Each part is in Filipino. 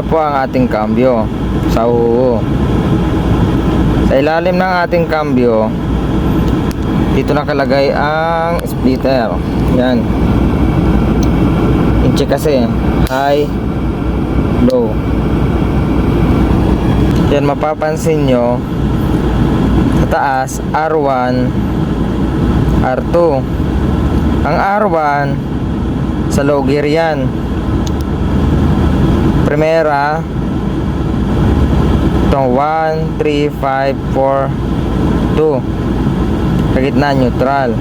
Ito po ang ating cambio sa UU. Sa ilalim ng ating cambio, dito nakalagay ang splitter. Yan. Inche kasi high, low. Yan, mapapansin nyo sa taas R1, R2. Ang R1 sa low gear yan. Primera, itong 1, 3, 5, 4, 2. Sa gitna neutral.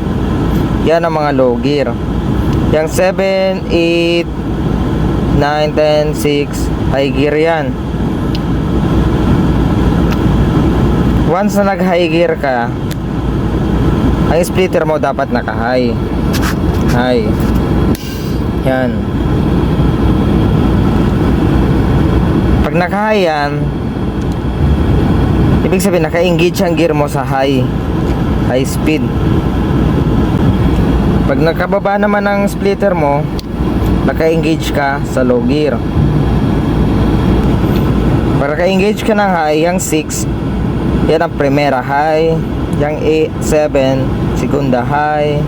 Yan ang mga low gear. Yang 7, 8, 9, 10, 6 high gear yan. Once na nag high gear ka, ang splitter mo dapat naka high. High. Yan. Pag naka high yan, ibig sabihin naka-engage ang gear mo sa high speed. Pag nakababa naman ang splitter mo, naka-engage ka sa low gear. Pag naka-engage ka ng high, yung 6, yan ang primera high. Yung 8, 7, segunda high.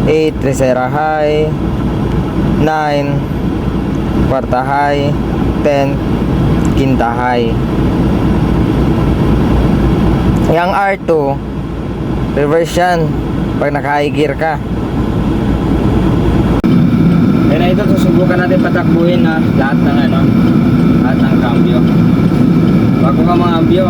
8, tercera high. 9, kwarta high. 10, quinta high. Yung R2, reverse yan pag naka-high gear ka. Kaya na ito, susubukan natin patakbuhin na lahat ng cambio. Bago ka mga ambyo,